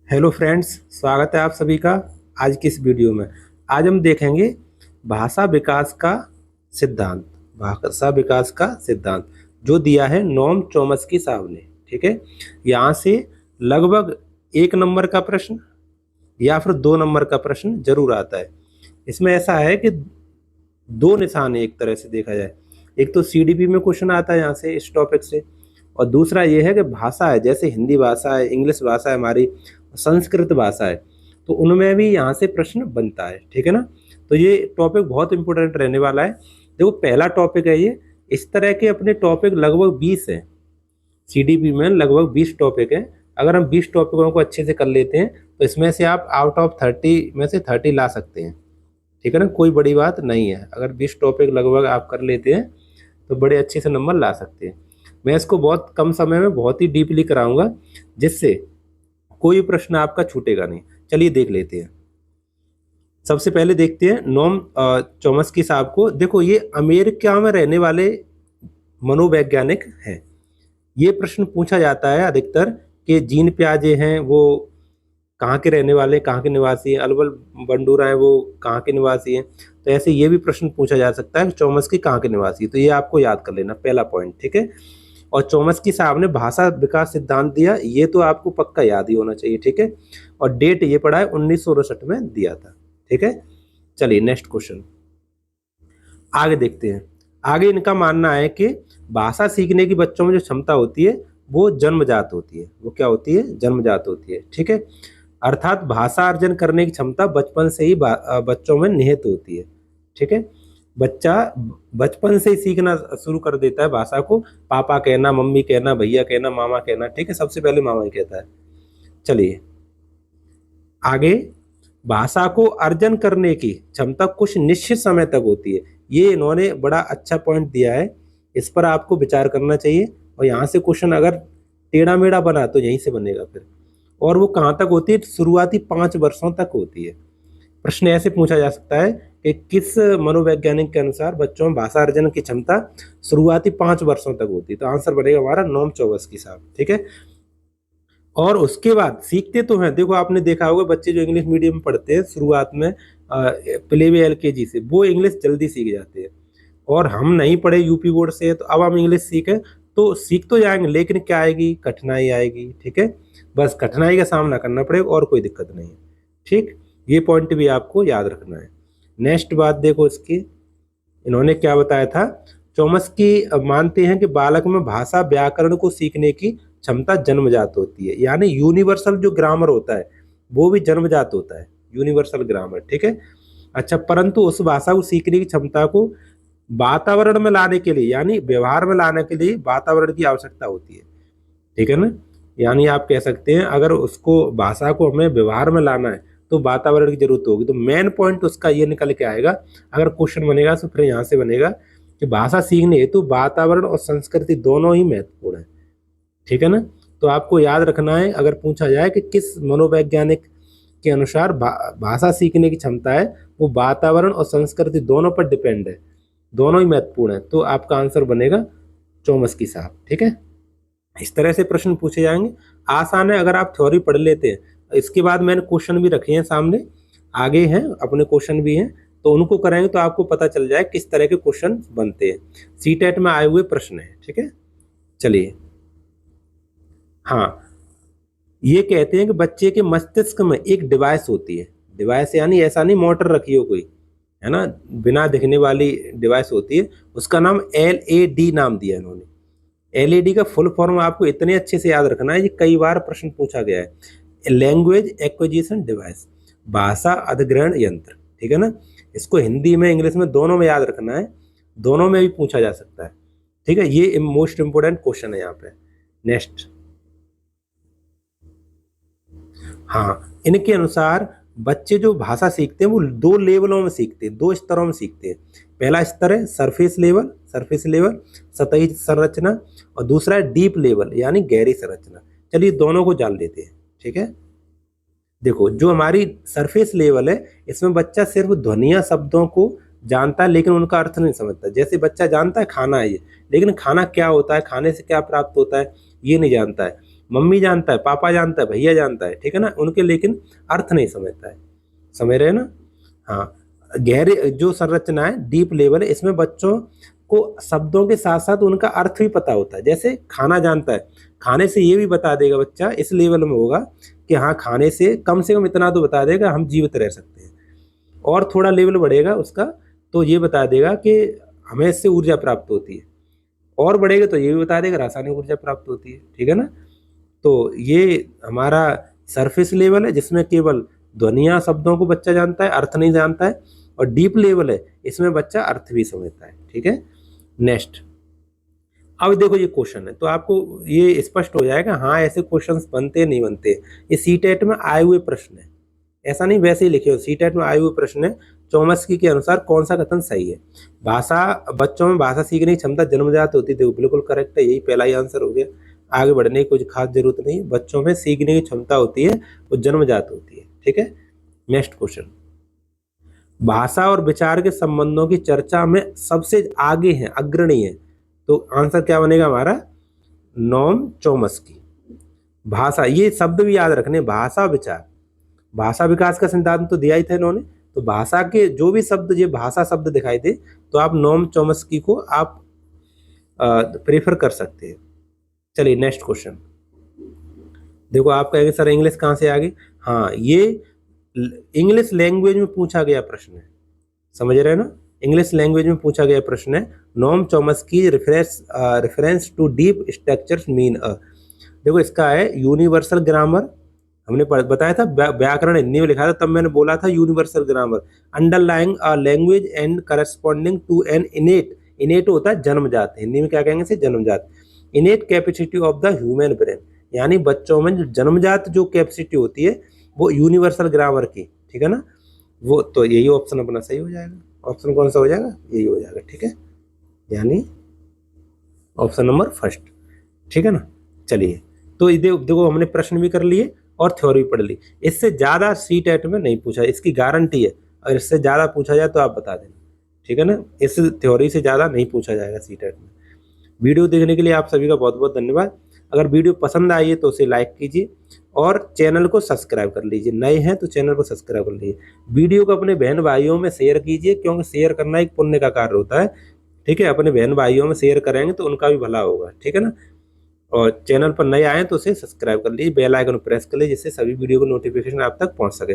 Hello friends, स्वागत है आप सभी का आज की इस वीडियो में। आज हम देखेंगे भाषा विकास का सिद्धांत। भाषा विकास का सिद्धांत जो दिया है नोम चॉम्स्की साहब ने। ठीक है, यहाँ से लगभग 1 नंबर का प्रश्न या फिर 2 नंबर का प्रश्न जरूर आता है। इसमें ऐसा है कि दो निशान है एक तरह से देखा जाए। एक तो सीडीपी में क्वेश्चन आता है यहाँ से इस टॉपिक से, और दूसरा ये है कि भाषा है, जैसे हिंदी भाषा है, इंग्लिश भाषा है, हमारी संस्कृत भाषा है, तो उनमें भी यहाँ से प्रश्न बनता है। ठीक है ना, तो ये टॉपिक बहुत इंपॉर्टेंट रहने वाला है। देखो, पहला टॉपिक है ये। इस तरह के अपने टॉपिक लगभग 20 हैं। सीडीपी में लगभग 20 टॉपिक हैं। अगर हम 20 टॉपिकों को अच्छे से कर लेते हैं तो इसमें से आप आउट ऑफ 30 में से 30 ला सकते हैं। ठीक है ना, कोई बड़ी बात नहीं है। अगर 20 टॉपिक लगभग आप कर लेते हैं तो बड़े अच्छे से नंबर ला सकते हैं। मैं इसको बहुत कम समय में बहुत ही डीपली कराऊंगा, जिससे कोई प्रश्न आपका छूटेगा नहीं। चलिए देख लेते हैं। सबसे पहले देखते हैं नोम चॉम्स्की साहब को। देखो, ये अमेरिका में रहने वाले मनोवैज्ञानिक हैं। ये प्रश्न पूछा जाता है अधिकतर कि जीन पियाजे हैं वो कहाँ के रहने वाले, कहाँ के निवासी हैं, अल्बल बंडूरा हैं वो कहाँ के निवासी हैं। तो ऐसे ये भी प्रश्न पूछा जा सकता है कि चॉम्स्की कहाँ के निवासी है। तो ये आपको याद कर लेना, पहला पॉइंट। ठीक है, और चॉम्स्की साहब ने भाषा विकास सिद्धांत दिया, ये तो आपको पक्का याद ही होना चाहिए। ठीक है, और डेट ये पढ़ा है 1969 में दिया था। ठीक है, चलिए नेक्स्ट क्वेश्चन आगे देखते हैं। आगे इनका मानना है कि भाषा सीखने की बच्चों में जो क्षमता होती है वो जन्मजात होती है। वो क्या होती है? जन्मजात होती है। ठीक है, अर्थात भाषा अर्जन करने की क्षमता बचपन से ही बच्चों में निहित होती है। ठीक है, बच्चा बचपन से ही सीखना शुरू कर देता है भाषा को। पापा कहना, मम्मी कहना, भैया कहना, मामा कहना। ठीक है, सबसे पहले मामा ही कहता है। चलिए आगे, भाषा को अर्जन करने की क्षमता कुछ निश्चित समय तक होती है। ये इन्होंने बड़ा अच्छा पॉइंट दिया है, इस पर आपको विचार करना चाहिए। और यहाँ से क्वेश्चन अगर टेढ़ा मेढ़ा बना तो यहीं से बनेगा फिर। और वो कहाँ तक होती है? शुरुआती 5 वर्षों तक होती है। प्रश्न ऐसे पूछा जा सकता है कि किस मनोवैज्ञानिक के अनुसार बच्चों में भाषा अर्जन की क्षमता शुरुआती 5 वर्षों तक होती है? तो आंसर बनेगा हमारा नोम चॉम्स्की साहब। ठीक है, और उसके बाद सीखते तो हैं। देखो, आपने देखा होगा बच्चे जो इंग्लिश मीडियम में पढ़ते हैं शुरुआत में प्ले वे एलकेजी से, वो इंग्लिश जल्दी सीख जाते हैं। और हम नहीं पढ़े यूपी बोर्ड से, तो अब हम इंग्लिश सीखें तो सीख तो जाएंगे, लेकिन क्या आएगी? कठिनाई आएगी। ठीक है, बस कठिनाई का सामना करना पड़ेगा और कोई दिक्कत नहीं है। ठीक, ये पॉइंट भी आपको याद रखना है। नेक्स्ट बात देखो इसकी, इन्होंने क्या बताया था। चॉम्स्की मानते हैं कि बालक में भाषा व्याकरण को सीखने की क्षमता जन्मजात होती है, यानी यूनिवर्सल जो ग्रामर होता है वो भी जन्मजात होता है, यूनिवर्सल ग्रामर। ठीक है, अच्छा, परंतु उस भाषा को सीखने की क्षमता को वातावरण में लाने के लिए, यानी व्यवहार में लाने के लिए वातावरण की आवश्यकता होती है। ठीक है ना, यानी आप कह सकते हैं अगर उसको भाषा को हमें व्यवहार में लाना है तो वातावरण की जरूरत होगी। तो मेन पॉइंट उसका ये निकल के आएगा, अगर क्वेश्चन बनेगा तो फिर यहाँ से बनेगा कि भाषा सीखने हेतु वातावरण और संस्कृति दोनों ही महत्वपूर्ण है। ठीक है ना, तो आपको याद रखना है, अगर पूछा जाए कि किस मनोवैज्ञानिक के अनुसार भाषा सीखने की क्षमता है वो वातावरण और संस्कृति दोनों पर डिपेंड है, दोनों ही महत्वपूर्ण है, तो आपका आंसर बनेगा चॉम्स्की साहब। ठीक है, इस तरह से प्रश्न पूछे जाएंगे। आसान है अगर आप थ्योरी पढ़ लेते हैं। इसके बाद मैंने क्वेश्चन भी रखे हैं सामने, आगे हैं अपने क्वेश्चन भी हैं, तो उनको करेंगे तो आपको पता चल जाए किस तरह के क्वेश्चन बनते हैं। सीटेट में आए हुए प्रश्न है। ठीक है, चलिए, हाँ, ये कहते हैं कि बच्चे के मस्तिष्क में एक डिवाइस होती है। डिवाइस यानी ऐसा नहीं मोटर रखी हो कोई, है ना, बिना दिखने वाली डिवाइस होती है। उसका नाम LED नाम दिया इन्होंने। LED का फुल फॉर्म आपको इतने अच्छे से याद रखना है, ये कई बार प्रश्न पूछा गया है। लैंग्वेज एक्विजिशन डिवाइस, भाषा अधिग्रहण यंत्र। ठीक है ना, इसको हिंदी में इंग्लिश में दोनों में याद रखना है, दोनों में भी पूछा जा सकता है। ठीक है, ये मोस्ट इंपोर्टेंट क्वेश्चन है यहाँ पे। नेक्स्ट, हाँ, इनके अनुसार बच्चे जो भाषा सीखते हैं वो 2 लेवलों में सीखते हैं, 2 स्तरों में सीखते हैं। पहला स्तर है सरफेस लेवल, सतही संरचना, और दूसरा है डीप लेवल यानी गहरी संरचना। चलिए दोनों को जान लेते हैं। ठीक है, देखो, जो हमारी सरफेस लेवल है इसमें बच्चा सिर्फ ध्वनिया शब्दों को जानता है लेकिन उनका अर्थ नहीं समझता। जैसे बच्चा जानता है खाना है ये, लेकिन खाना क्या होता है, खाने से क्या प्राप्त होता है, ये नहीं जानता है। मम्मी जानता है, पापा जानता है, भैया जानता है, ठीक है ना, उनके लेकिन अर्थ नहीं समझता है। समझ रहे हैं ना? हाँ, गहरे जो संरचना है डीप लेवल है, इसमें बच्चों को शब्दों के साथ साथ उनका अर्थ भी पता होता है। जैसे खाना जानता है, खाने से ये भी बता देगा बच्चा, इस लेवल में होगा कि हाँ खाने से कम इतना तो बता देगा हम जीवित रह सकते हैं। और थोड़ा लेवल बढ़ेगा उसका तो ये बता देगा कि हमें इससे ऊर्जा प्राप्त होती है, और बढ़ेगा तो ये भी बता देगा रासायनिक ऊर्जा प्राप्त होती है, ठीक है ना। तो ये हमारा सरफेस लेवल है जिसमें केवल ध्वनियाँ शब्दों को बच्चा जानता है, अर्थ नहीं जानता है। और डीप लेवल है, इसमें बच्चा अर्थ भी समझता है, ठीक है। नेक्स्ट, अब देखो ये क्वेश्चन है तो आपको ये स्पष्ट हो जाएगा, हाँ ऐसे क्वेश्चंस बनते नहीं बनते। ये सीटेट में आए हुए प्रश्न है, ऐसा नहीं वैसे ही लिखे हो, सीटेट में आए हुए प्रश्न है। चोमस्की के अनुसार कौन सा कथन सही है? बच्चों में भाषा सीखने की क्षमता जन्मजात होती है, बिल्कुल करेक्ट है, यही पहला ही आंसर हो गया। आगे बढ़ने की कुछ खास जरूरत नहीं, बच्चों में सीखने की क्षमता होती है, वो जन्मजात होती है, ठीक है। नेक्स्ट क्वेश्चन, भाषा और विचार के संबंधों की चर्चा में सबसे आगे है, अग्रणी है, तो आंसर क्या बनेगा हमारा? नोम चोमस्की। भाषा, ये शब्द भी याद रखने, भाषा विचार, भाषा विकास का सिद्धांत तो दिया ही था इन्होंने, तो भाषा के जो भी शब्द, ये भाषा शब्द दिखाई दे तो आप नोम चोमस्की को आप प्रेफर कर सकते हैं। चलिए नेक्स्ट क्वेश्चन, देखो आप कहेंगे सर इंग्लिश कहाँ से आ गई? हाँ, ये इंग्लिश लैंग्वेज में पूछा गया प्रश्न है, समझ रहे हैं ना, इंग्लिश लैंग्वेज में पूछा गया प्रश्न है। Noam Chomsky reference to deep structures mean uh, देखो इसका है यूनिवर्सल ग्रामर, हमने बताया था, व्याकरण हिंदी में लिखा था तब मैंने बोला था universal grammar, underlying a language and corresponding to an innate होता है जन्मजात, हिंदी में क्या कहेंगे इसे? जन्मजात। Innate capacity of the human brain, यानी बच्चों में जो जन्मजात जो कैपेसिटी होती है वो यूनिवर्सल ग्रामर की, ठीक है ना, वो तो यही ऑप्शन अपना सही हो जाएगा। ऑप्शन कौन सा हो जाएगा? यही हो जाएगा, ठीक है, यानी ऑप्शन नंबर फर्स्ट, ठीक है ना। चलिए, तो देखो हमने प्रश्न भी कर लिए और थ्योरी पढ़ ली, इससे ज़्यादा सीटेट में नहीं पूछा, इसकी गारंटी है, अगर इससे ज़्यादा पूछा जाए तो आप बता देना, ठीक है ना, इस थ्योरी से ज़्यादा नहीं पूछा जाएगा सीटेट में। वीडियो देखने के लिए आप सभी का बहुत बहुत धन्यवाद। अगर वीडियो पसंद आई है तो उसे लाइक कीजिए और चैनल को सब्सक्राइब कर लीजिए, नए हैं तो चैनल को सब्सक्राइब कर लीजिए। वीडियो को अपने बहन भाइयों में शेयर कीजिए, क्योंकि शेयर करना एक पुण्य का कार्य होता है, ठीक है। अपने बहन भाइयों में शेयर करेंगे तो उनका भी भला होगा, ठीक है ना। और चैनल पर नए आए तो उसे सब्सक्राइब कर लीजिए, बेल आइकन प्रेस कर लीजिए, जिससे सभी वीडियो को नोटिफिकेशन आप तक पहुंच सके।